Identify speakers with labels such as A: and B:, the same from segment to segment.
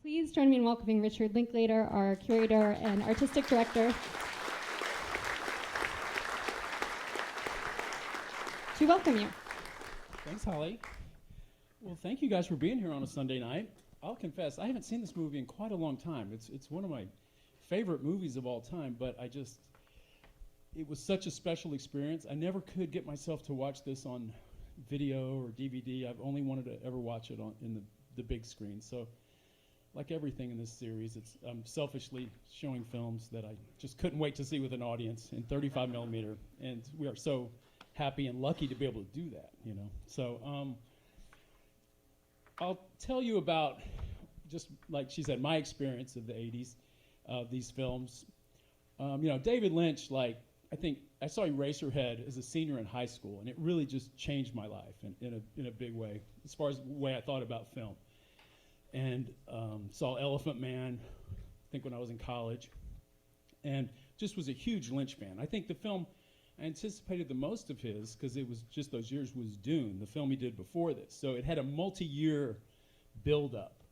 A: Please join me in welcoming Richard Linklater, our curator and artistic director, to welcome you.
B: Thanks, Holly. Well, thank you guys for being here on a Sunday night. I'll confess, I haven't seen this movie in quite a long time. It's one of my favorite movies of all time, but it was such a special experience. I never could get myself to watch this on video or DVD. I've only wanted to ever watch it in the big screen. So, like everything in this series, I'm selfishly showing films that I just couldn't wait to see with an audience in 35 millimeter, and we are so happy and lucky to be able to do that, you know. So I'll tell you about, just like she said, my experience of the 80s, these films. David Lynch, I think I saw Eraserhead as a senior in high school, and it really just changed my life in a big way, as far as the way I thought about film. And saw Elephant Man, I think when I was in college, and just was a huge Lynch fan. I think the film I anticipated the most of his, because it was just those years, was Dune, the film he did before this. So it had a multi-year build-up.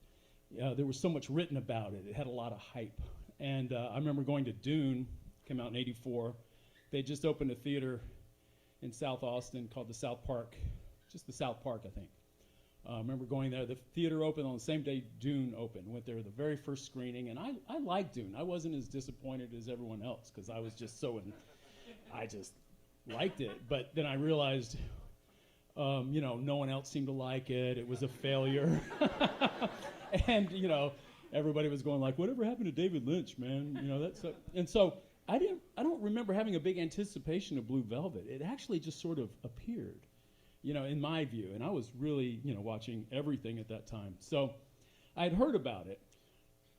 B: There was so much written about it. It had a lot of hype. And I remember going to Dune, came out in '84. They just opened a theater in South Austin called the South Park, just the South Park, I think. I remember going there. The theater opened on the same day Dune opened. Went there the very first screening, and I liked Dune. I wasn't as disappointed as everyone else, because I was just I just liked it. But then I realized, no one else seemed to like it. It was a failure. And, everybody was going like, whatever happened to David Lynch, man? And so I don't remember having a big anticipation of Blue Velvet. It actually just sort of appeared, in my view. And I was really, watching everything at that time. So I had heard about it.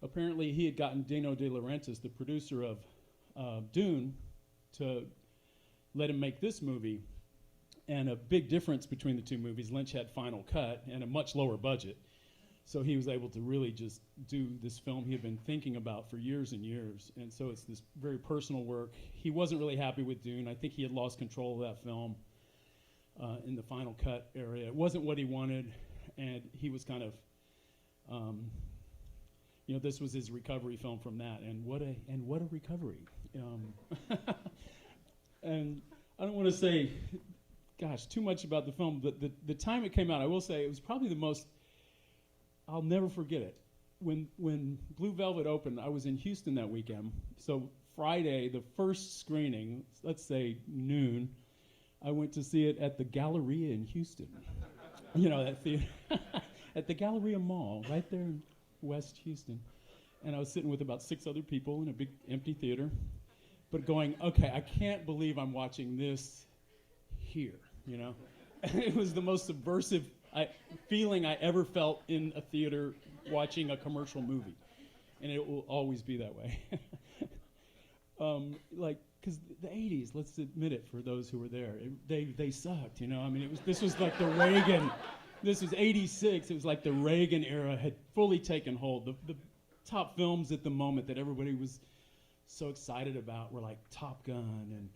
B: Apparently he had gotten Dino De Laurentiis, the producer of Dune, to let him make this movie. And a big difference between the two movies, Lynch had Final Cut and a much lower budget. So he was able to really just do this film he had been thinking about for years and years. And so it's this very personal work. He wasn't really happy with Dune. I think he had lost control of that film in the Final Cut area. It wasn't what he wanted, and he was kind of, this was his recovery film from that. And what a recovery. And I don't want to say, too much about the film, but the time it came out, I will say it was probably the most, I'll never forget it. When Blue Velvet opened, I was in Houston that weekend. So Friday, the first screening, let's say noon, I went to see it at the Galleria in Houston. That theater. At the Galleria Mall, right there in West Houston. And I was sitting with about 6 other people in a big empty theater, but going, okay, I can't believe I'm watching this here, It was the most subversive feeling I ever felt in a theater watching a commercial movie, and it will always be that way. Because the 80s, let's admit it, for those who were there, they sucked, this was like the Reagan, this was '86, it was like the Reagan era had fully taken hold. The top films at the moment that everybody was so excited about were like Top Gun and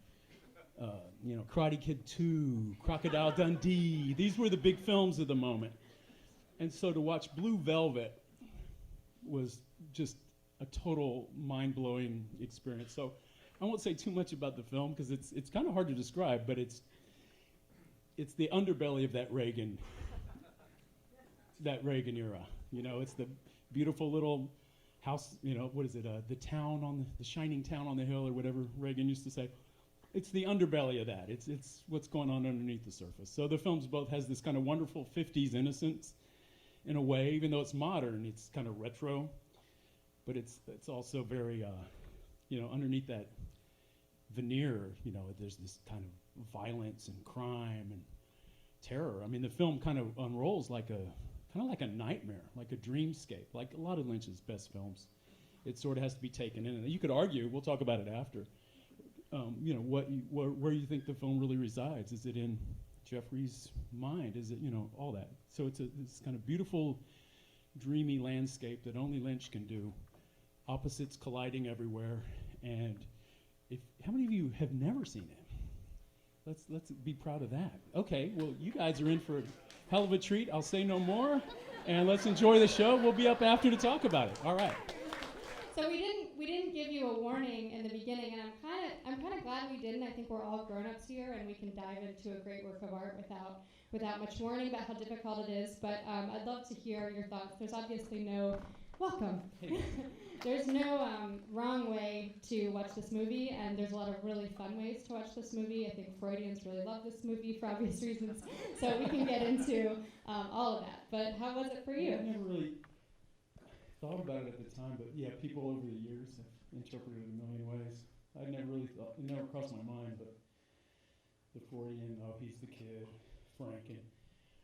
B: Karate Kid 2, Crocodile Dundee. These were the big films of the moment. And so to watch Blue Velvet was just a total mind-blowing experience. So I won't say too much about the film, because it's kind of hard to describe, but it's the underbelly of that Reagan era. It's the beautiful little house, what is it, the shining town on the hill, or whatever Reagan used to say. It's the underbelly of that. It's what's going on underneath the surface. So the films both has this kind of wonderful 50s innocence in a way, even though it's modern, it's kind of retro, but it's also very, underneath that veneer, there's this kind of violence and crime and terror. I mean, the film kind of unrolls like a nightmare, like a dreamscape, like a lot of Lynch's best films. It sort of has to be taken in. And you could argue, we'll talk about it after, where you think the film really resides. Is it in Jeffrey's mind? Is it, all that. So it's this kind of beautiful, dreamy landscape that only Lynch can do. Opposites colliding everywhere. And how many of you have never seen it? Let's be proud of that. Okay, well, you guys are in for a hell of a treat. I'll say no more, and let's enjoy the show. We'll be up after to talk about it. All right.
A: So we didn't give you a warning in the beginning, and I'm kind of glad we didn't. I think we're all grown-ups here, and we can dive into a great work of art without much warning about how difficult it is. But I'd love to hear your thoughts. There's obviously no welcome. There's no wrong way to watch this movie, and there's a lot of really fun ways to watch this movie. I think Freudians really love this movie for obvious reasons, so we can get into all of that. But how was it for you?
B: I never really thought about it at the time, but yeah, people over the years have interpreted it a million ways. I never really thought, it never crossed my mind, but the Freudian, oh, he's the kid, Frank and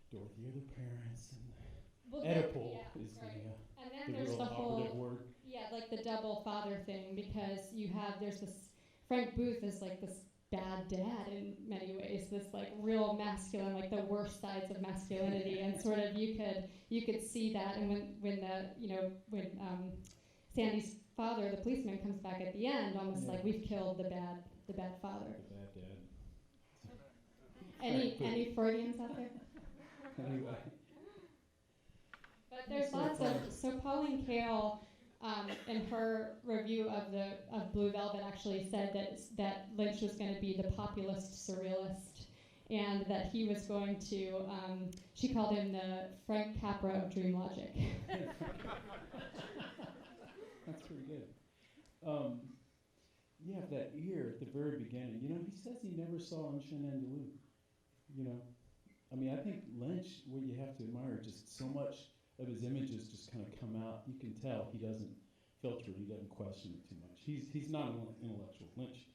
B: Dorothy are the parents, and
A: Well,
B: Oedipal
A: yeah,
B: is
A: right. And then
B: the
A: there's
B: real
A: the
B: operative
A: whole,
B: word.
A: like the double father thing, because there's this, Frank Booth is like this bad dad in many ways, this like real masculine, like the worst sides of masculinity, and sort of you could see that, and when Sandy's father, the policeman, comes back at the end, almost like we've killed the bad father.
B: The bad dad.
A: Any Freudians out there?
B: Anyway.
A: But there's lots of, so Pauline Kael, in her review of Blue Velvet, actually said that Lynch was going to be the populist surrealist, and that he was going to, she called him the Frank Capra of dream logic.
B: That's pretty good. Yeah, that ear at the very beginning. You know, he says he never saw Un Chien Andalou. You know, I mean, I think Lynch, what you have to admire, just so much of his images just kind of come out. You can tell he doesn't filter it. He doesn't question it too much. He's not an intellectual. Lynch,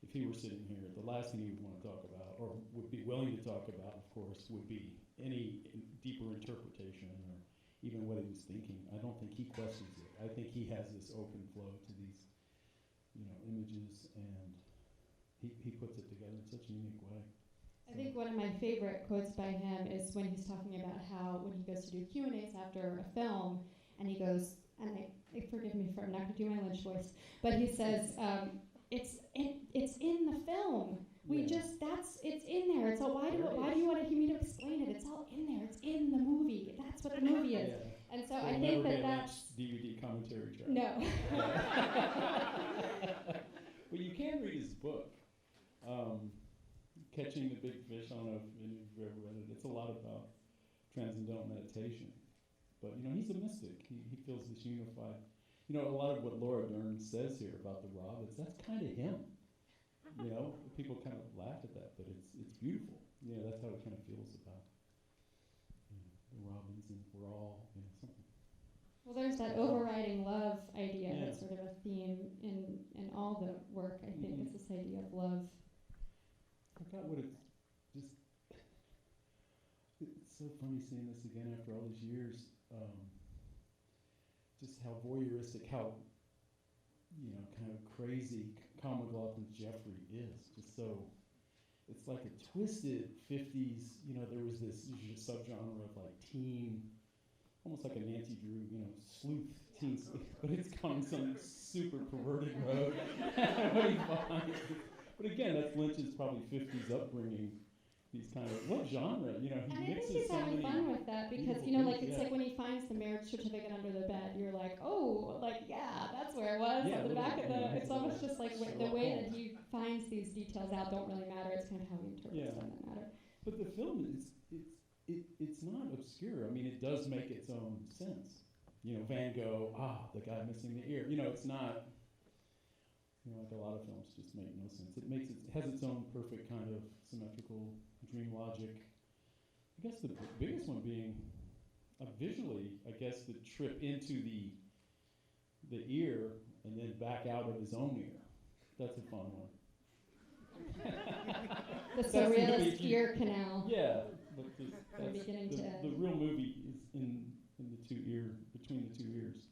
B: if he were sitting here, the last thing he would want to talk about, or would be willing to talk about, of course, would be any deeper interpretation or even what he was thinking. I don't think he questions it. I think he has this open flow to these, images, and he puts it together in such a unique way.
A: I think one of my favorite quotes by him is when he's talking about how when he goes to do Q&As after a film, and he goes, and forgive me for, I'm not going to do my Lynch voice, but he says, it's in the film. It's in there. It's all, why do you want me to explain it? It's all in there. It's in the movie. That's what the movie is. Yeah. And so I think that's
B: DVD commentary track.
A: No.
B: Well, you can read his book, Catching the Big Fish. I don't know if any of you have ever read it. It's a lot about transcendental meditation. But, he's a mystic. He feels this unified. A lot of what Laura Dern says here about the Robbins, that's kind of him. People kind of laugh at that, but it's beautiful. That's how he kind of feels about the Robbins, and we're all, something.
A: Well, there's that overriding love idea. That's sort of a theme in all the work, I think. It's this idea of love.
B: I forgot what it's so funny seeing this again after all these years. Just how voyeuristic, how kind of crazy MacLachlan's Jeffrey is. Just so, it's like a twisted 50s. There was this subgenre of like teen, almost like a Nancy Drew, sleuth, teen sleuth, but it's gone some super perverted road. What he finds. But again, that's Lynch's probably 50s upbringing. These kind of, what genre? He
A: and I think
B: mixes
A: he's
B: so
A: having
B: many
A: fun with that because, it's like when he finds the marriage certificate under the bed, you're like, oh, that's where it was,
B: at
A: the back of the, it's almost just like the way that he finds these details out don't really matter. It's kind of how he interprets them that matter.
B: But the film it's not obscure. I mean, it does make its own sense. Van Gogh, the guy missing the ear. It's not, like a lot of films just make no sense. It has its own perfect kind of symmetrical dream logic. I guess the biggest one being visually, I guess the trip into the ear and then back out of his own ear. That's a fun one.
A: The surrealist ear canal.
B: Yeah.
A: From beginning to end.
B: The real movie is in the between the two ears.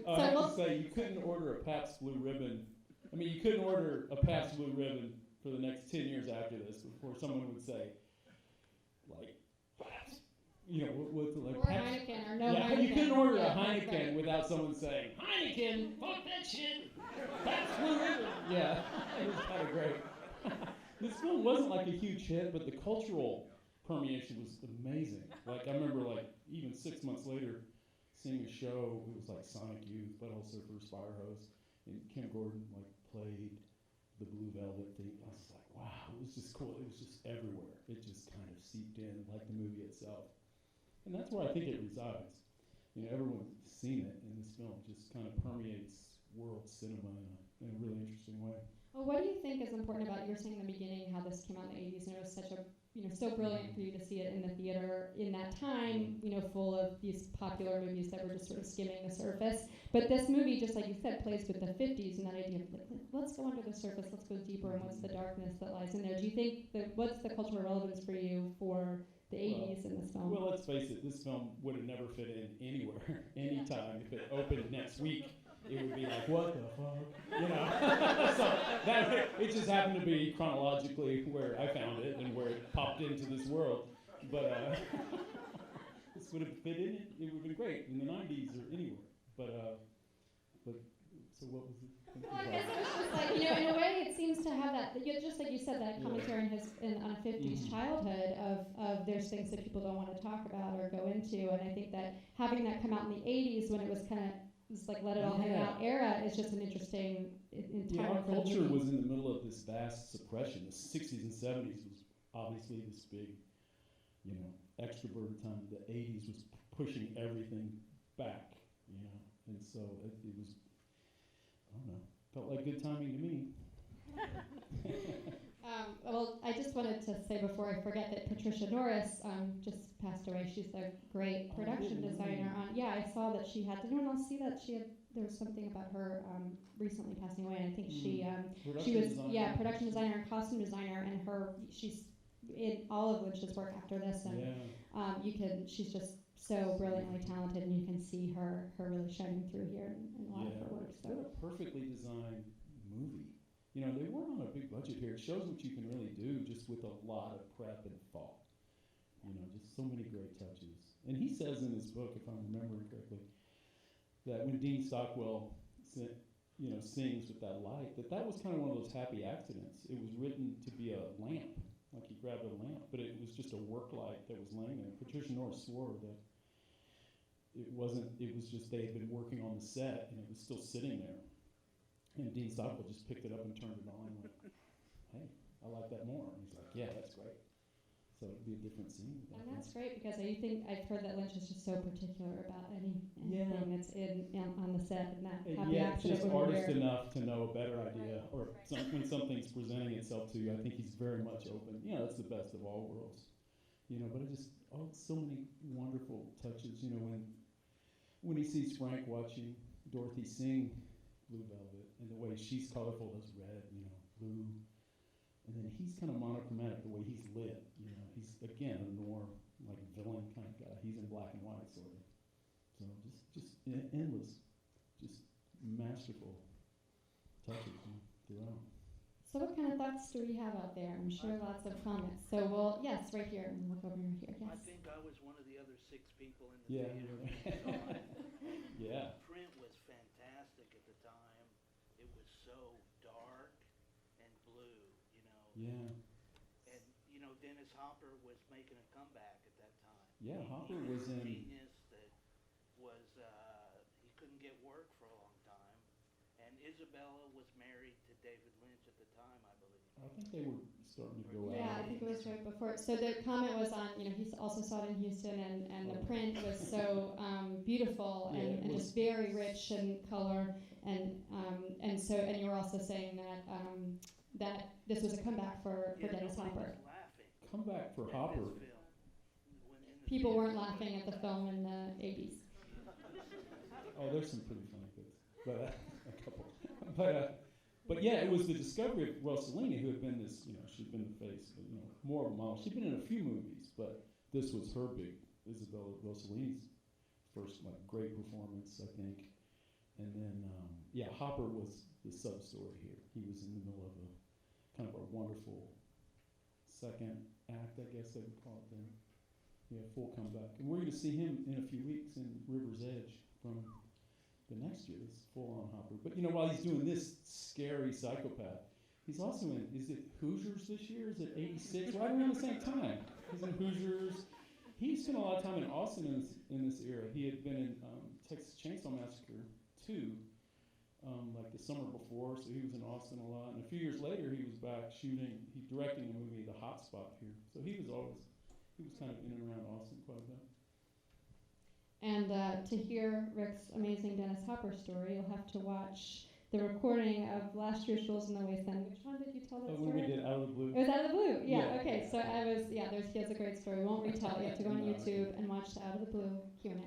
B: I have to say, you couldn't order a Pabst Blue Ribbon. I mean, you couldn't order a Pabst Blue Ribbon for the next 10 years after this before someone would say, like, Pabst you know, with like
A: or Heineken, or no
B: yeah,
A: Heineken.
B: you couldn't order
A: Yeah,
B: a Heineken
A: right.
B: without someone saying, Heineken, fuck that shit, that's Blue Ribbon. Yeah, it was kind of great. This film wasn't like a huge hit, but the cultural permeation was amazing. Like, I remember, like, even 6 months later, seeing a show, it was like Sonic Youth, Butthole Surfers, Fire Hose, and Kim Gordon, like, played the Blue Velvet thing. I was like, wow, it was just cool. It was just everywhere. It just kind of seeped in, like the movie itself. And that's where I think it resides. You know, everyone's seen it in this film. Just kind of permeates world cinema in a really interesting way.
A: Well, what do you think is important about, you were saying in the beginning how this came out in the 80s, and it was such a, so brilliant for you to see it in the theater in that time, full of these popular movies that were just sort of skimming the surface. But this movie, just like you said, plays with the 50s and that idea of, like, let's go under the surface, let's go deeper, and what's the darkness that lies in there. Do you think what's the cultural relevance for you for the 80s in this film?
B: Well, let's face it, this film would have never fit in anywhere, anytime. If it opened next week, it would be like, what the fuck? So it just happened to be chronologically where I found it and where it popped into this world. But this would have fit in it. It would have been great in the 90s or anywhere. But so what was it?
A: Well, I guess it was just like, in a way it seems to have that, just like you said, that commentary on a 50s childhood of there's things that people don't want to talk about or go into, and I think that having that come out in the 80s when it was kind of, it's like let it all hang out era is just an interesting time.
B: Our culture was in the middle of this vast suppression. The 60s and 70s was obviously this big, extroverted time. The 80s was pushing everything back, and so it was, I don't know, felt like good timing to me.
A: Well, I just wanted to say before I forget that Patricia Norris just passed away. She's a great production designer. I saw that she had. Did anyone else see that there was something about her recently passing away? And I think she was production designer and costume designer, and she's in all of Lynch's work after this, and she's just so brilliantly talented, and you can see her really shining through here in a lot of her work. So.
B: What a perfectly designed movie. They weren't on a big budget here. It shows what you can really do just with a lot of prep and thought. Just so many great touches. And he says in his book, if I'm remembering correctly, that when Dean Stockwell sings with that light, that was kind of one of those happy accidents. It was written to be a lamp, like he grabbed a lamp, but it was just a work light that was laying there. Patricia Norris swore that it was just they had been working on the set and it was still sitting there. And Dean Stockwell just picked it up and turned it on and went, hey, I like that more. And he's like, yeah, that's great. So it'd be a different scene.
A: And that's great because I've heard that Lynch is just so particular about anything that's on the set, and that happy accident
B: just
A: would be
B: artist
A: rare.
B: enough to know a better idea, or when something's presenting itself to you, I think he's very much open. That's the best of all worlds. But it just so many wonderful touches. When he sees Frank watching Dorothy sing Blue Velvet, and the way she's colorful, those red, blue, and then he's kind of monochromatic, the way he's lit, he's, again, a noir, like villain kind of guy. He's in black and white, sort of. So just endless, just masterful touches throughout.
A: So what kind of thoughts do we have out there? I'm sure lots of comments. So yes, right here, and look over here, yes.
C: I think I was one of the other 6 people in the theater when I saw it.
B: Yeah.
C: The print was fantastic at the time. It was so dark and blue,
B: Yeah.
C: And, Dennis Hopper was making a comeback at that time.
B: Yeah, Hopper
C: he
B: was in...
C: genius that was, he couldn't get work for a long time. And Isabella was married to David Lynch at the time, I believe.
B: I think they were starting to go out.
A: Yeah, I think it was right before. So the comment was on, he also saw it in Houston, and the print was so beautiful and just very rich in color, and you were also saying that this was a comeback for Dennis Hopper.
B: Comeback for Hopper.
A: People weren't laughing at the film in the 80s.
B: Oh, there's some pretty funny bits, but a couple. But yeah, it was the discovery of Rossellini, who had been this, she'd been the face, more of a model. She'd been in a few movies, but this was her big, Isabella Rossellini's first great performance, I think. And then, Hopper was the sub-story here. He was in the middle of a kind of a wonderful second act, I guess I would call it then. Yeah, full comeback. And we're going to see him in a few weeks in River's Edge from the next year. It's full-on Hopper. But, you know, while he's doing this scary psychopath, he's also in, is it Hoosiers this year? Is it 86? Right around the same time. He's in Hoosiers. He spent a lot of time in Austin in this era. He had been in Texas Chainsaw Massacre 2, like the summer before, so he was in Austin a lot. And a few years later, he was back directing the movie The Hot Spot here. So he was kind of in and around Austin quite a bit.
A: And to hear Rick's amazing Dennis Hopper story, you'll have to watch the recording of last year's Jules in the Wasteland. Which one did you tell that
B: When
A: story?
B: we did Out of the Blue.
A: It was Out of the Blue. Yeah.
B: Yeah.
A: Okay. So he has a great story. We won't retell it. You have to go on YouTube and watch the Out of the Blue Q&A.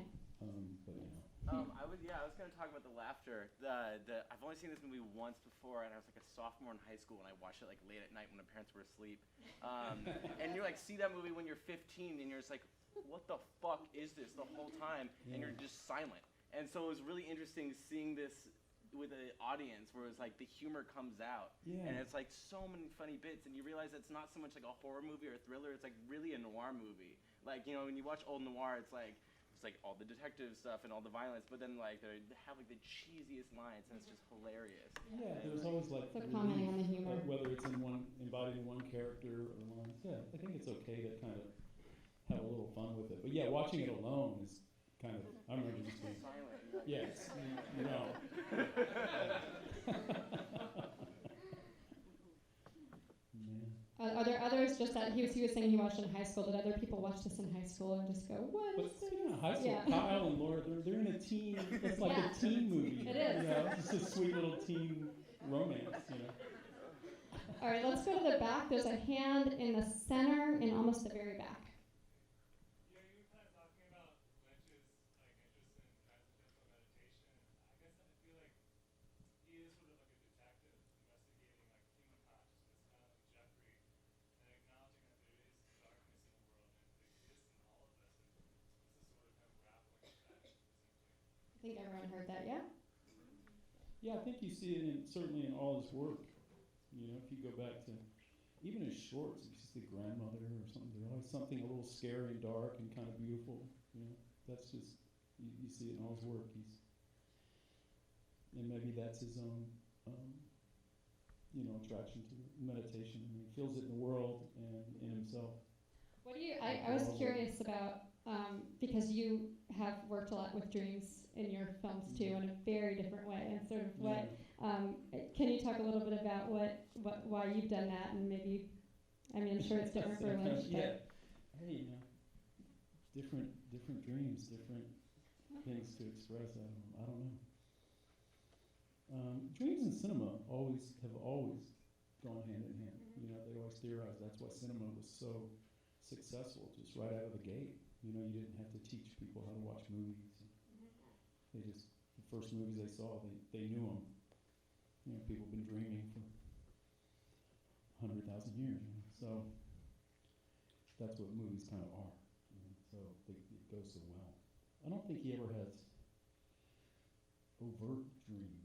D: I was going to talk about the laughter. I've only seen this movie once before, and I was like a sophomore in high school, and I watched it like late at night when my parents were asleep. And you like see that movie when you're 15, and you're just like, what the fuck is this the whole time? Yeah. And you're just silent. And so it was really interesting seeing this with an audience where it's like the humor comes out, and it's like so many funny bits, and you realize it's not so much like a horror movie or a thriller. It's like really a noir movie. Like, you know, when you watch old noir, it's like all the detective stuff and all the violence, but then like they have like the cheesiest lines, and it's just hilarious.
B: Yeah, there's always like
A: commenting on the humor,
B: whether it's embodied in one character or lines. Yeah, I think it's okay to kind of have a little fun with it. But yeah, watching it alone is kind of, I remember just being
D: silent.
B: Yes, you know.
A: Are there others just that he was saying he watched in high school? Did other people watch this in high school and just go, what is this?
B: Speaking of high school, Kyle and Laura, they're in a teen, it's like a teen movie.
A: It is.
B: You know, it's just a sweet little teen romance, you know.
A: All right, let's go to the back. There's a hand in the center in almost the very back.
E: Yeah, you were kind of talking about Lynch's interest in transcendental meditation. I guess I feel like he is sort of like a detective investigating human consciousness, kind of like Jeffrey, and acknowledging that there is darkness in the world and it exists in all of us. And this is sort of him grappling with that, essentially.
A: I think everyone heard that, yeah?
B: Yeah, I think you see it certainly in all his work. You know, if you go back to even his shorts, if you see the grandmother or something, there's always something a little scary and dark and kind of beautiful. You know, that's just you see it in all his work. And maybe that's his own, attraction to meditation. I mean, he feels it in the world and in himself.
A: What do you? I was curious about because you have worked a lot with dreams in your films too, in a very different way, and sort of what. Can you talk a little bit about why you've done that, and maybe, I mean, I'm sure it's different for Lynch.
B: Yeah. Hey, different dreams, different things to express out of them. I don't know. Dreams and cinema have always gone hand in hand. You know, they always theorize that's why cinema was so successful, just right out of the gate. You know, you didn't have to teach people how to watch movies. They just, the first movies they saw, they knew them. You know, people have been dreaming for 100,000 years. You know? So that's what movies kind of are. You know? So it goes so well. I don't think he ever has overt dream.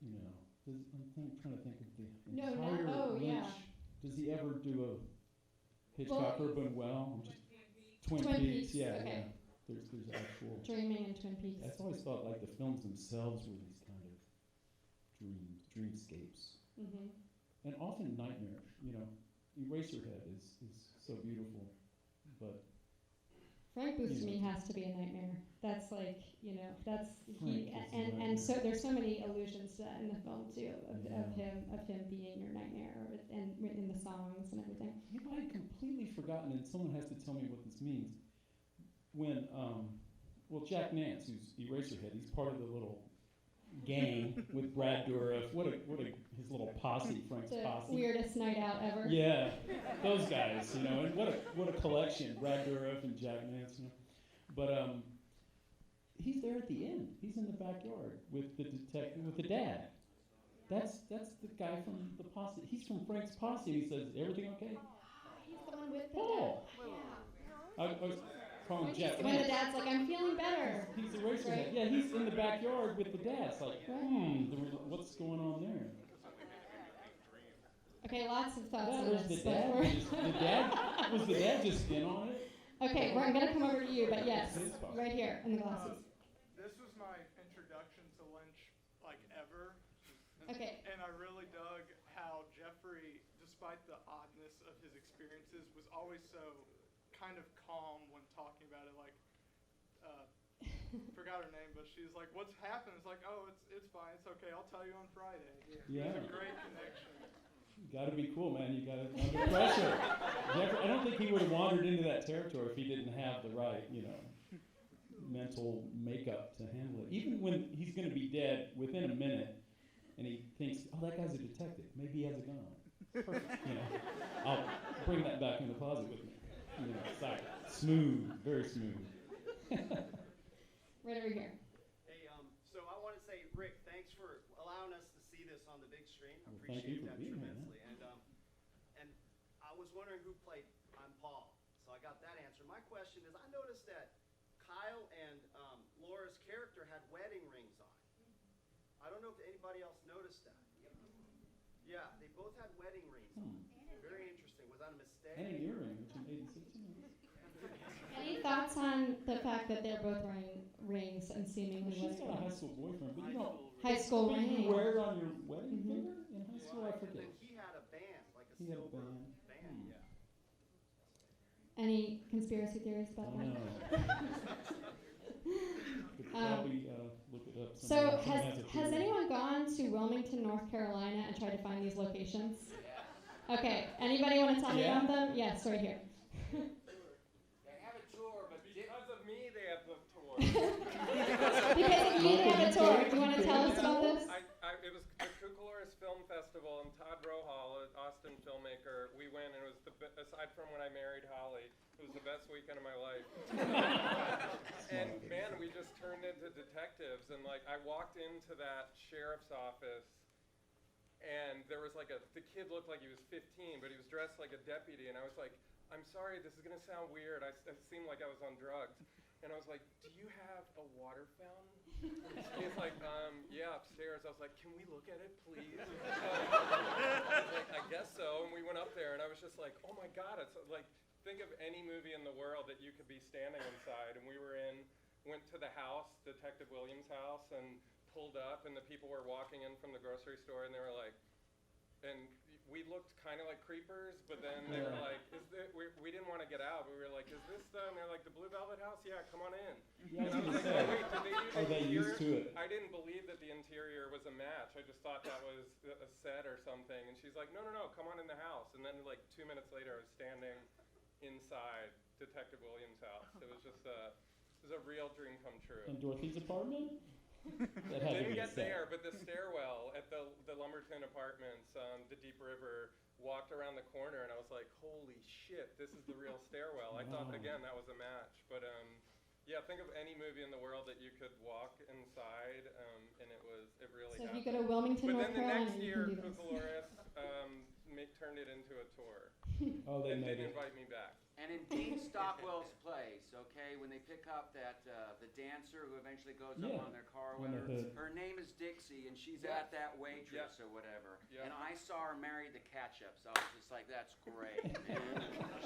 B: You know, I'm trying to think of the entire Lynch. Does he ever do a Hitchcock or Buñuel? Twin Peaks. Yeah,
A: okay.
B: yeah. There's actual
A: dreaming in Twin Peaks.
B: I've always thought like the films themselves were these kind of dreamscapes, and often nightmarish. You know, Eraserhead is so beautiful, but
A: Frank Booth to me has to be a nightmare. That's like, you know, that's he, and so there's so many allusions to that in the film too of him being your nightmare, and in the songs and everything.
B: You might have completely forgotten, and someone has to tell me what this means. When Jack Nance, who's Eraserhead, he's part of the little gang with Brad Dourif. What his little posse, Frank's posse.
A: Weirdest night out ever.
B: Yeah, those guys, you know, and what a collection, Brad Dourif and Jack Nance. You know. But he's there at the end. He's in the backyard with the detective, with the dad. That's the guy from the posse. He's from Frank's posse. And he says, "Everything okay?"
A: He's the one with the
B: Paul.
A: dad.
B: Yeah. I was calling Jack
A: When
B: Nance.
A: the dad's like, "I'm feeling better."
B: He's Eraserhead. Right? Yeah, he's in the backyard with the dad. It's like, what's going on there?
A: Okay, lots of thoughts on
B: Where's
A: this.
B: the dad? The dad? Was the dad just in on it?
A: Okay, I'm going to come over to you, but yes, right here in the glasses.
F: This was my introduction to Lynch, like, ever.
A: Okay.
F: And I really dug how Jeffrey, despite the oddness of his experiences, was always so kind of calm when talking about it. Like, forgot her name, but she was like, "What's happened?" It's like, "Oh, it's fine. It's okay. I'll tell you on Friday."
B: Yeah.
F: It's a great connection.
B: Got to be cool, man. You got to under pressure. I don't think he would have wandered into that territory if he didn't have the right, mental makeup to handle it. Even when he's going to be dead within a minute, and he thinks, "Oh, that guy's a detective. Maybe he has a gun on him." Perfect. I'll bring that back in the closet with me. Sorry. Smooth, very smooth.
A: Right over here.
G: Hey, so I want to say, Rick, thanks for allowing us to see this on the big screen. I
B: Well, thank you
G: appreciate
B: for
G: that
B: being here,
G: tremendously. And I was wondering who played. I'm Paul, so I got that answer. My question is, I noticed that Kyle and Laura's character had wedding rings on. I don't know if anybody else noticed that. Yeah, they both had wedding rings on. Very interesting. Was that a mistake?
B: And an earring, which made it 16.
A: Any thoughts on the fact that they're both wearing rings and seemingly
B: She's got a high
A: wedding
B: school boyfriend, but
A: high school
B: but
A: ring?
B: you wear it on your wedding finger in high school? I
G: And
B: forget.
G: then he had a band, like a
B: He had a
G: silver
B: band.
G: band.
B: Hmm.
G: Yeah.
A: Any conspiracy theories about
B: Oh,
A: that?
B: no. Could probably look it up.
A: So
B: Someone
A: has
B: theory.
A: anyone gone to Wilmington, North Carolina and tried to find these locations? Okay, anybody want to tell me about them? Yes, right here.
H: They have a tour, but because of me, they have the tour.
A: Because of you, they have a tour. Do you want to tell us about this?
H: It was the Cucaloris Film Festival, and Todd Rohal, an Austin filmmaker, we went, and it was aside from when I married Holly, it was the best weekend of my life. And man, we just turned into detectives, and I walked into that sheriff's office, and there was the kid looked like he was 15, but he was dressed like a deputy, and I was like, "I'm sorry, this is gonna sound weird. It seemed like I was on drugs." And I was like, "Do you have a water fountain?" He's like, "Yeah, upstairs." I was like, "Can we look at it, please?" I was like, "I guess so." And we went up there, and I was just like, "Oh my God!" It's like, think of any movie in the world that you could be standing inside. And we went to the house, Detective Williams' house, and pulled up, and the people were walking in from the grocery store, and they were like, and we looked kind of like creepers, but then they were like, we didn't want to get out. We were like, "Is this the?" And they're like, "The Blue Velvet House? Yeah, come on in."
B: Yeah,
H: And I was like, "Oh, wait, did they use
B: Are they
H: interior?"
B: used to it?
H: I didn't believe that the interior was a match. I just thought that was a set or something. And she's like, "No, come on in the house." And then 2 minutes later, I was standing inside Detective Williams' house. It was just it was a real dream come true.
B: And Dorothy's apartment? That had to
H: Didn't
B: be
H: get
B: set.
H: there, but the stairwell at the Lumberton Apartments, the Deep River, walked around the corner, and I was like, "Holy shit, this is the real stairwell." I thought,
B: Wow.
H: again, that was a match. But yeah, think of any movie in the world that you could walk inside, and it really
A: So if
H: happened.
A: you go to Wilmington,
H: But
A: North
H: then the
A: Carolina,
H: next
A: you
H: year,
A: can do this.
H: Cucaloris turned it into a tour.
B: Oh, they
H: And
B: made
H: didn't
B: it.
H: invite me back.
I: And in Dean Stockwell's place, okay, when they pick up that the dancer who eventually goes
B: Yeah.
I: up on their car
B: On
I: with
B: the
I: her,
B: hood.
I: her name is Dixie, and she's
H: Yeah.
I: at that waitress or whatever.
H: Yeah.
I: And I saw her marry the Ketchups. I was just like, that's great, man.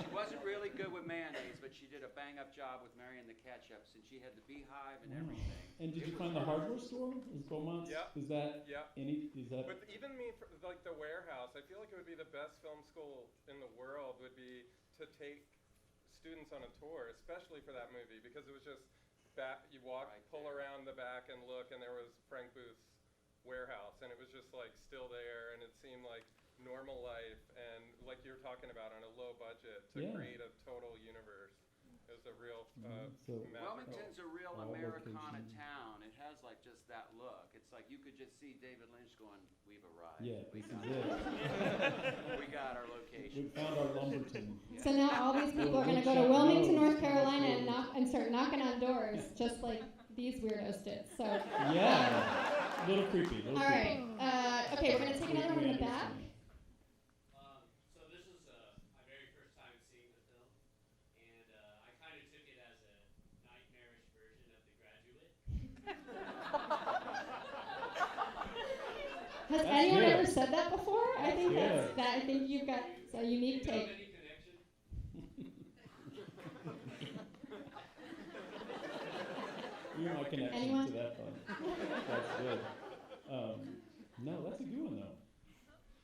I: She wasn't really good with mayonnaise, but she did a bang-up job with marrying the Ketchups, and she had the beehive and
B: Wow.
I: everything.
B: And did you find the hardware store? Is Beaumont's?
H: Yeah.
B: Is that
H: Yeah.
B: is that
H: But even me, the warehouse, I feel like it would be the best film school in the world would be to take students on a tour, especially for that movie, because it was just you walk,
I: Right
H: pull
I: there.
H: around the back and look, and there was Frank Booth's warehouse, and it was just still there, and it seemed like normal life, and like you're talking about on a low budget to
B: Yeah.
H: create a total universe. It was a real
B: so
H: magical.
I: Wilmington's a real
B: All
I: Americana
B: location.
I: town. It has just that look. It's like you could just see David Lynch going, "We've arrived.
B: Yeah,
I: we
B: this
I: got
B: is it.
I: we got our
B: We
I: location."
B: found our Lumberton.
A: So now all these people are going to go to
B: Lynch
A: Wilmington,
B: knows.
A: North Carolina, and start knocking on doors, just like these weirdos did. So,
B: Yeah. Little creepy.
A: all right. Okay, we're going to take another one in the back.
J: So this is my very first time seeing the film, and I kind of took it as a nightmarish version of The Graduate.
A: Has
B: That's
A: anyone
B: good.
A: ever said that before? I think
B: That's good.
A: I think you've got a unique
J: Do you know
A: take.
J: of any connection?
B: my connection
A: Anyone?
B: to that fund. That's good. No, that's a good one though.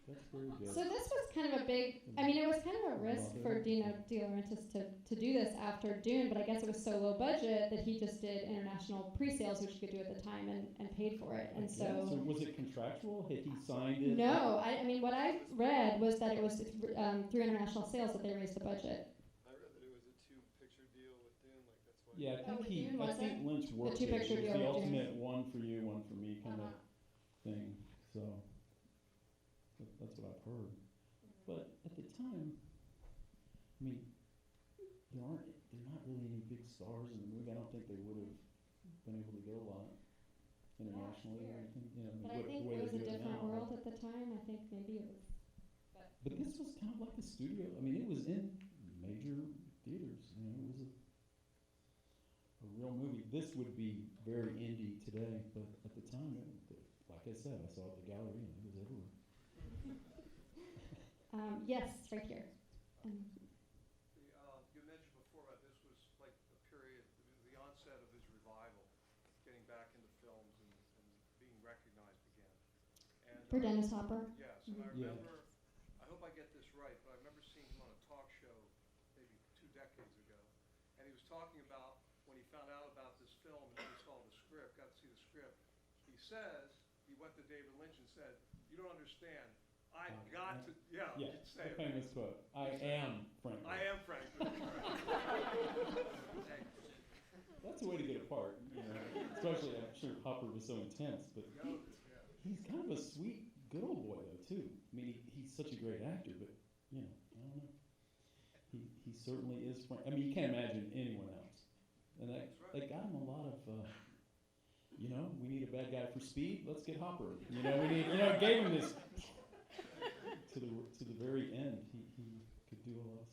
B: That's very good.
A: So this was kind of a big, I mean, it was kind of a risk for Dino De Laurentiis to do this after Dune, but I guess it was so low budget that he just did international pre-sales, which he could do at the time, and paid for it. And so,
B: so was it contractual? Had he signed it?
A: No, I mean, what I read was that it was through international sales that they raised the budget.
F: I read that it was a two-picture deal with Dune, like that's why.
B: Yeah,
A: Oh, with Dune, was
B: I think
A: it?
B: Lynch worked it.
A: two-picture
B: It was
A: deal
B: the
A: with Dune.
B: ultimate one for you, one for me kind of thing. So that's what I've heard. But at the time, I mean, there not really any big stars in the movie. I don't think they would have been able to go a lot internationally or anything. You know,
A: But I think
B: the way
A: it was
B: they
A: a
B: do
A: different
B: now.
A: world at the time. I think maybe it was.
B: But this was kind of like a studio. I mean, it was in major theaters. You know, it was a real movie. This would be very indie today, but at the time, like I said, I saw it at the gallery and it was everywhere.
A: Yes, right here.
F: You mentioned before about this was like the period, the onset of his revival, getting back into films and being recognized again. And
A: For Dennis Hopper.
F: Yes, and I
B: Yeah.
F: remember, I hope I get this right, but I remember seeing him on a talk show maybe 2 decades ago, and he was talking about when he found out about this film and he saw the script, got to see the script. He says, he went to David Lynch and said, "You don't understand. I've got to,"
B: Yeah,
F: just say
B: the
F: it.
B: famous quote. I am Franklin.
F: I am Franklin.
B: That's a way to get apart, you know. Especially, I'm sure Hopper was so intense, but he's kind of a sweet, good old boy though too. I mean, he's such a great actor, but you know, I don't know. He certainly is. I mean, you can't imagine anyone else. And they got him a lot of. You know, we need a bad guy for Speed. Let's get Hopper. You know, we need. You know, gave him this to the very end. He could do a lot of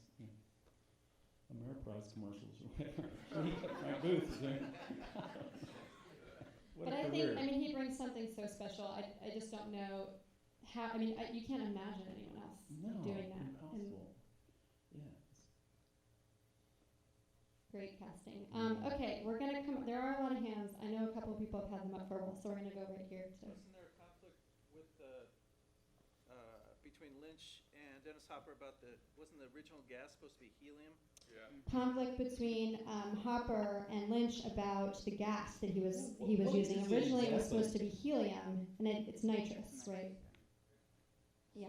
B: Ameriprise commercials or whatever. My booth. What
A: But
B: a
A: I
B: career.
A: think, I mean, he brings something so special. I just don't know how. I mean, you can't imagine anyone else doing that.
B: Impossible. Yeah.
A: Great casting. Okay, we're gonna come. There are a lot of hands. I know a couple of people have had them up for a while, so we're gonna go right here.
K: Wasn't there a conflict with between Lynch and Dennis Hopper about wasn't the original gas supposed to be helium?
F: Yeah.
A: Conflict between Hopper and Lynch about the gas that he was using.
B: What
A: Originally, it was
B: exactly?
A: supposed to be helium, and it's nitrous, right? Yeah.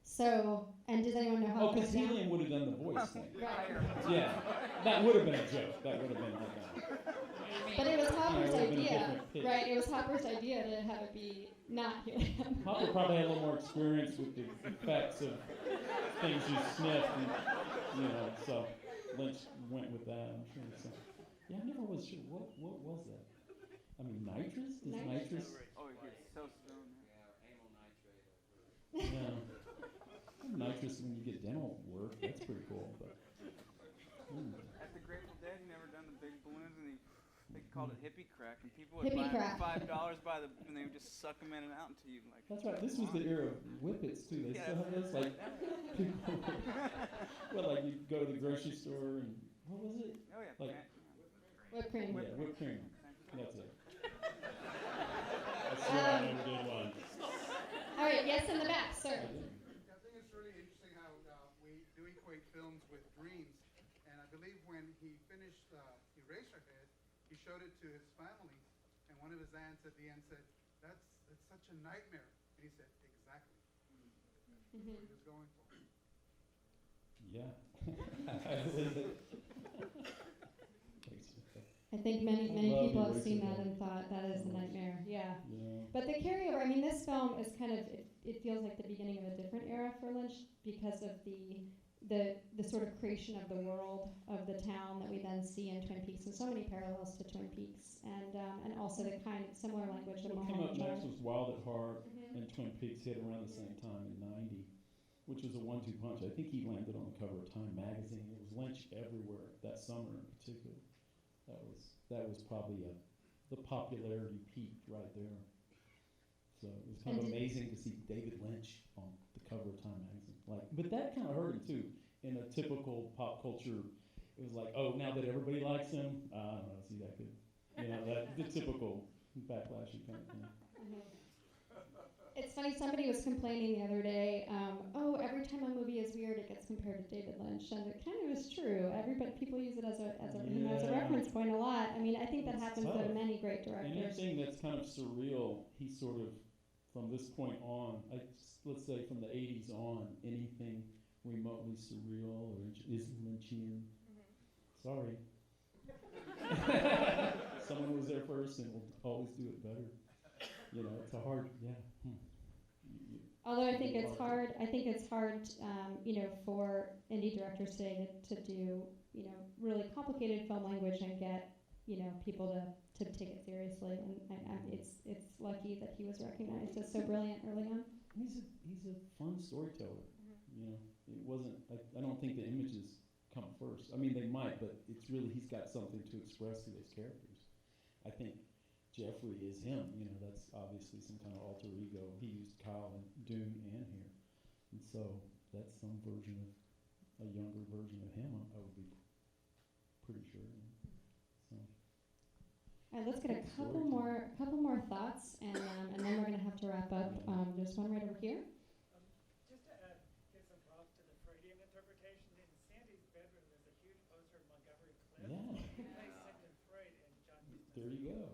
A: So, and does anyone know how
B: Oh,
A: it goes
B: because
A: down?
B: Helium would have done the voice thing.
A: Right.
B: Yeah, that would have been a joke. That would have been like
A: But it was Hopper's
B: Yeah, it would've been a
A: idea,
B: different pitch.
A: right? It was Hopper's idea to have it be not helium.
B: Hopper probably had a little more experience with the effects of things you sniffed, and, you know, so Lynch went with that, I'm sure. So. Yeah, I never was sure. What was that? I mean, nitrous? Is nitrous?
D: Oh, it gets so stoned.
J: Yeah, amyl nitrate.
B: Yeah. Nitrous when you get dental work, that's pretty cool. But,
L: At the Grateful Dead, he never done the big balloons, and they called it hippie crack, and people would
A: Hippie
L: buy
A: crack.
L: $5 and they would just suck them in and out into you. Like,
B: that's right. This was the era of whippets too. They still have this. Like people, well, like you go to the grocery store and what was it?
L: Oh yeah,
B: Like
A: Whipped cream.
B: yeah, whipped cream. That's it. I swear I never did one.
A: All right, yes, in the back, sir.
M: I think it's really interesting how we do equate films with dreams. And I believe when he finished Eraserhead, he showed it to his family, and one of his aunts at the end said, "That's such a nightmare." And he said, "Exactly." That's what he was going for.
B: Yeah. I believe it.
A: I think many
B: Love
A: people have seen that
B: Eraserhead.
A: and thought that is a nightmare. Yeah.
B: Yeah.
A: But the carryover, I mean, this film is kind of, it feels like the beginning of a different era for Lynch because of the sort of creation of the world of the town that we then see in Twin Peaks, and so many parallels to Twin Peaks, and also the kind of similar language of
B: What came up
A: Mulholland
B: next
A: Drive.
B: was Wild at Heart,
A: Mhm.
B: and Twin Peaks hit around the same time in '90, which was a 1-2 punch. I think he landed on the cover of Time magazine. It was Lynch everywhere that summer in particular. That was probably the popularity peaked right there. So it was kind of
A: And
B: amazing to see David Lynch on the cover of Time magazine. But that kind of hurt him too. In a typical pop culture, it was like, oh, now that everybody likes him, I don't know, is he that good? You know, that the typical backlashy kind of thing.
A: It's funny, somebody was complaining the other day, oh, every time a movie is weird, it gets compared to David Lynch, and it kind of is true. People use it as a reference point a lot. I mean, I think that happens to many great directors.
B: Anything that's kind of surreal, he sort of, from this point on, let's say from the 80s on, anything remotely surreal or is Lynchian. Sorry. Someone who was there first and will always do it better. You know, it's a hard,
A: Although I think it's hard. For indie directors today to do, really complicated film language and get, people to take it seriously. And it's lucky that he was recognized as so brilliant early on.
B: He's a fun storyteller. You know, it wasn't. I don't think the images come first. I mean, they might, but it's really he's got something to express through those characters. I think Jeffrey is him. You know, that's obviously some kind of alter ego. He used Kyle in Dune and here, and so that's some version of a younger version of him. I would be pretty sure. So.
A: All right, let's get a couple more thoughts, and then we're gonna have to wrap up. There's one right over here.
E: Just to give some props to the Freudian interpretation, in Sandy's bedroom there's a huge poster of Montgomery Clift.
B: Yeah.
E: He plays Sigmund Freud in John Huston's.
B: There you go.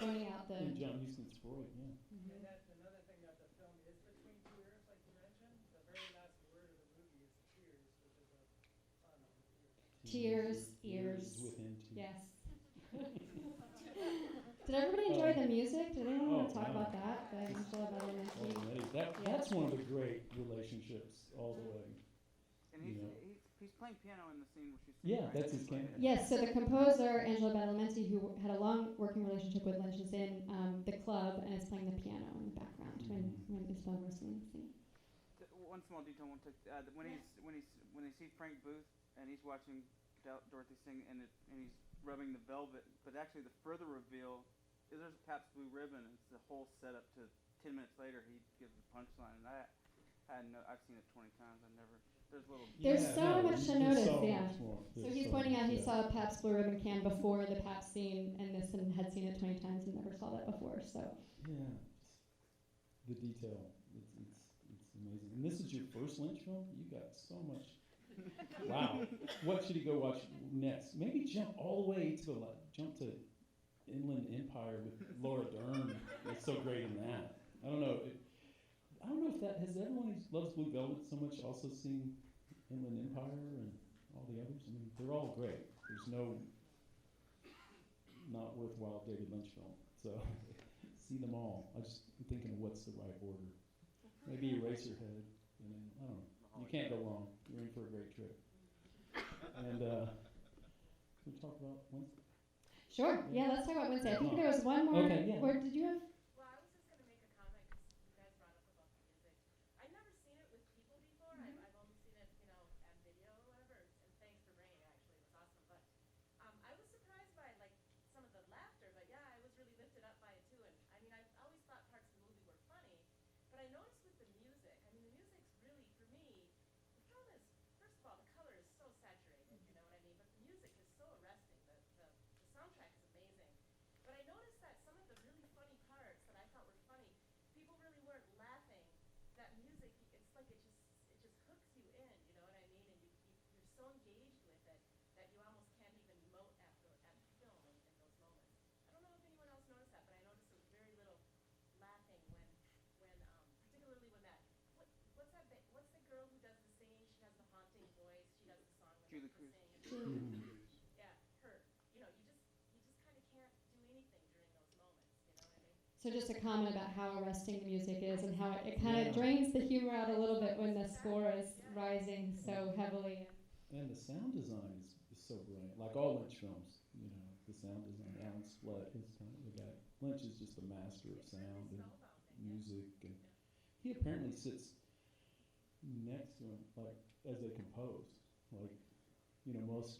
A: Pointing out the.
B: In John Huston's Freud, yeah.
E: And that's another thing that the film is between two ears, like you mentioned. The very last word of the movie is tears, which is a pun on ears.
A: Tears, ears.
B: Within two.
A: Yes. Did everybody enjoy the music? Did anyone want to talk about that?
B: That's one of the great relationships all the way.
L: And he's playing piano in the scene where she's singing.
B: Yeah, that's his piano.
A: Yes, so the composer, Angela Badalamenti, who had a long working relationship with Lynch, is in the club and is playing the piano in the background when Isabella Rossellini sings.
L: One small detail I want to when they see Frank Booth and he's watching Dorothy sing and he's rubbing the velvet, but actually the further reveal is there's a Pabst Blue Ribbon. It's the whole setup to 10 minutes later he gives the punchline, and I've seen it 20 times.
A: There's so much to notice, So he's pointing out he saw a Pabst Blue Ribbon can before the Pabst scene and had seen it 20 times and never saw that before. So
B: yeah, the detail, it's amazing. And this is your first Lynch film? You got so much. Wow. What should he go watch next? Maybe jump all the way to jump to Inland Empire with Laura Dern. It's so great in that. I don't know if that has everyone who loves Blue Velvet so much also seen Inland Empire and all the others. I mean, they're all great. There's no not worthwhile David Lynch film. So see them all. I'm thinking of what's the right order. Maybe Eraserhead. And then, I don't know. You can't go wrong. You're in for a great trip. And can we talk about Wednesday?
A: Sure. Yeah, let's talk about Wednesday. I think there was one more.
B: Okay, yeah.
A: Or did you have?
N: Well, I was just going to make a comment because you guys brought up about the music. I've never seen it with people before. I've only seen it, on video or whatever. And thanks for bringing it. Actually, it was awesome. But I was surprised by some of the laughter. But yeah, I was really lifted up by it too. And I mean, I always thought parts of the movie were funny, but I noticed with the music. I mean, the music's really, for me, the film is, first of all, the color is so saturated. You know what I mean? But the music is so arresting. The soundtrack is amazing. But I noticed that some of the really funny parts that I thought were funny, people really weren't laughing. That music, it's like it just hooks you in, you know what I mean? And you're so engaged with it that you almost can't even emote at the film in those moments. I don't know if anyone else noticed that, but I noticed there was very little laughing when particularly when what's the girl who does the singing? She has the haunting voice. She does the song when
L: Julie
N: they
L: Cruz.
N: Yeah, her. You just kind of can't do anything during those moments. You know what I mean?
A: So just a comment about how arresting the music is and how it kind of drains the humor out a little bit when the score is rising so heavily.
B: And the sound design is so brilliant. Like all Lynch films, the sound design. Alan Splett is kind of the guy. Lynch is just a master of sound and music, and he apparently sits next to him, as they compose. Most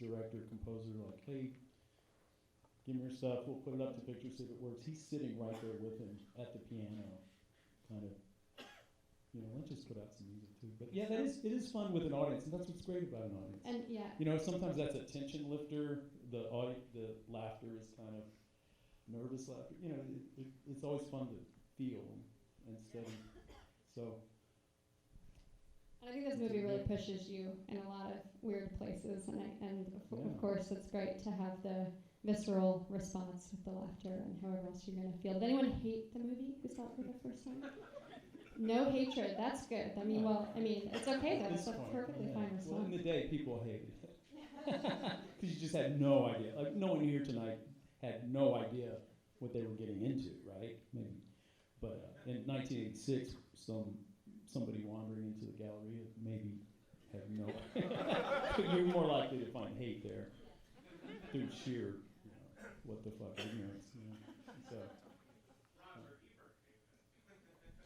B: composer, hey, give me your stuff, we'll put it up to picture, see if it works. He's sitting right there with him at the piano, kind of Lynch has put out some music too. But yeah, it is fun with an audience, and that's what's great about an audience.
A: And yeah.
B: Sometimes that's a tension lifter. The laughter is kind of nervous laughter. It's always fun to feel and study. So.
A: And I think this movie really pushes you in a lot of weird places, and of course it's great to have the visceral response with the laughter and however else you're going to feel. Did anyone hate the movie who saw it for the first time? No hatred. That's good. It's okay though. It's a perfectly fine response.
B: Well, in the day, people hated it because you just had no idea. Like no one here tonight had no idea what they were getting into, right? Maybe, but in 1986, somebody wandering into the Galleria maybe had no. You're more likely to find hate there through sheer, what the fuck ignorance. So.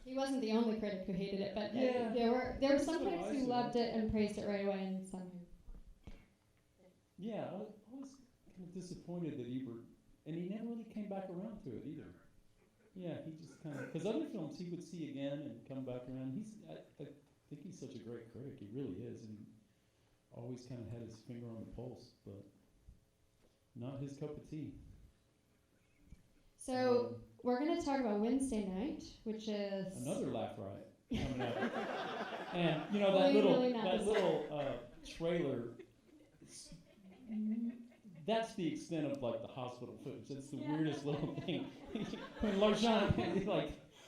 A: He wasn't the only critic who hated it, but there were some critics who loved it and praised it right away, and some who.
B: Yeah, I was kind of disappointed that Ebert, and he never really came back around to it either. Yeah, he just kind of, because other films he would see again and come back around. I think he's such a great critic. He really is, and he always kind of had his finger on the pulse, but not his cup of tea.
A: So we're going to talk about Wednesday night, which is
B: another laugh riot coming up. And that little trailer. That's the extent of the hospital footage. That's the weirdest little thing. When Largent,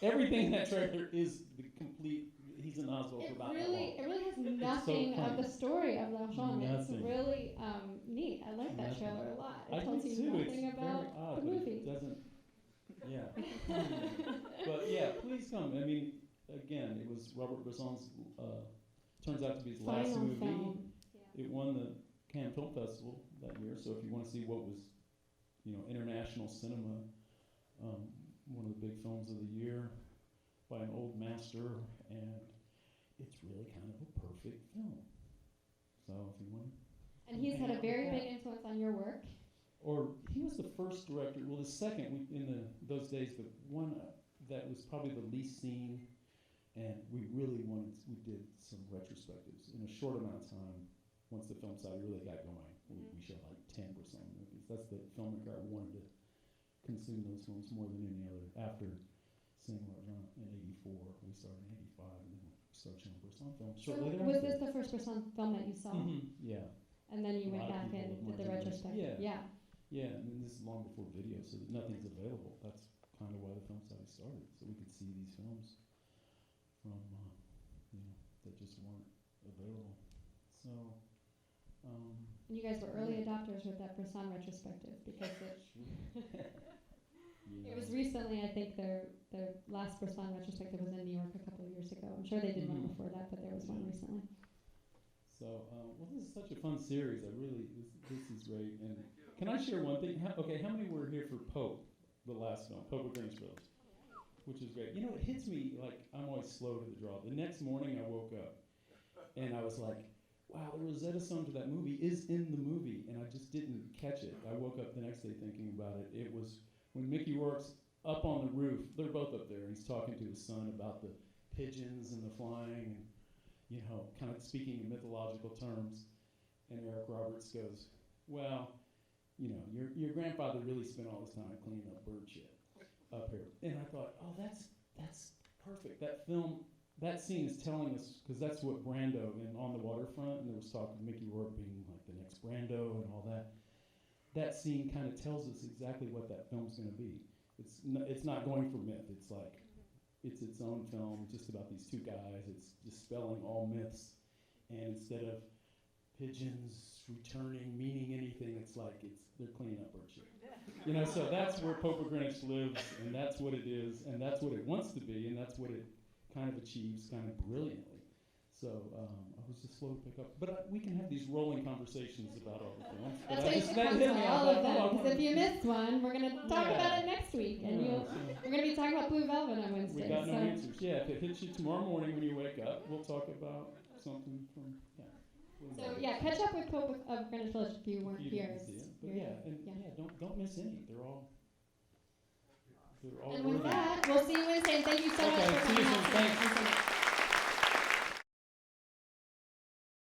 B: everything in that trailer is the complete. He's in the hospital for about that long.
A: It really has nothing of the story of Largent. It's really neat. I like that trailer a lot. It tells you nothing about the movie.
B: It doesn't. Yeah. But yeah, please come. Again, it was Robert Bresson's. Turns out to be his last
A: Final
B: movie.
A: film.
B: It won the Cannes Film Festival that year. So if you want to see what was, international cinema, one of the big films of the year by an old master, and it's really kind of a perfect film. So if you want.
A: And he's had a very big influence on your work.
B: Or he was the first director. Well, the second in those days, the one that was probably the least seen, and we did some retrospectives in a short amount of time. Once the film side really got going, we showed 10% movies. That's the filmmaker I wanted to consume those films more than any other. After seeing Largent in '84, we started in '85, and then we started showing Bresson films.
A: So was this the first Bresson film that you saw?
B: Mm-hmm. Yeah.
A: And then you went back and did the retrospective. Yeah.
B: Yeah, and then this is long before video, so that nothing's available. That's kind of why the film study started, so we could see these films from, that just weren't available. So.
A: And you guys were early adopters with that Bresson retrospective because it was recently. I think their last Bresson retrospective was in New York a couple of years ago. I'm sure they did one before that, but there was one recently.
B: So, this is such a fun series. This is great. And can I share one thing? How many were here for Pope, the last film, Pope of Greensboro, which is great. It hits me I'm always slow to the draw. The next morning I woke up and I was like, wow, the Rosetta Stone to that movie is in the movie, and I just didn't catch it. I woke up the next day thinking about it. It was when Mickey Rourke's up on the roof. They're both up there, and he's talking to his son about the pigeons and the flying, and kind of speaking in mythological terms. And Eric Roberts goes, well, your grandfather really spent all his time cleaning up bird shit up here. And I thought, oh, that's perfect. That scene is telling us, because that's what Brando in On the Waterfront, and there was talk of Mickey Rourke being the next Brando and all that. That scene kind of tells us exactly what that film's going to be. It's not going for myth. It's it's its own film, just about these two guys. It's dispelling all myths, and instead of pigeons returning, meaning anything, they're cleaning up bird shit. So that's where Pope of Greenwich lives, and that's what it is, and that's what it wants to be, and that's what it kind of achieves kind of brilliantly. So I was just slow to pick up. But we can have these rolling conversations about all the films.
A: That's why you should come to all of them, because if you missed one, we're going to talk about it next week. And we're going to be talking about Blue Velvet on Wednesday.
B: We got no answers. Yeah, if it hits you tomorrow morning when you wake up, we'll talk about something from,
A: So catch up with Pope of Greenwich Village if you weren't here.
B: Don't miss any. They're all
A: and with that, we'll see you Wednesday. And thank you so much for coming out.
B: Thanks.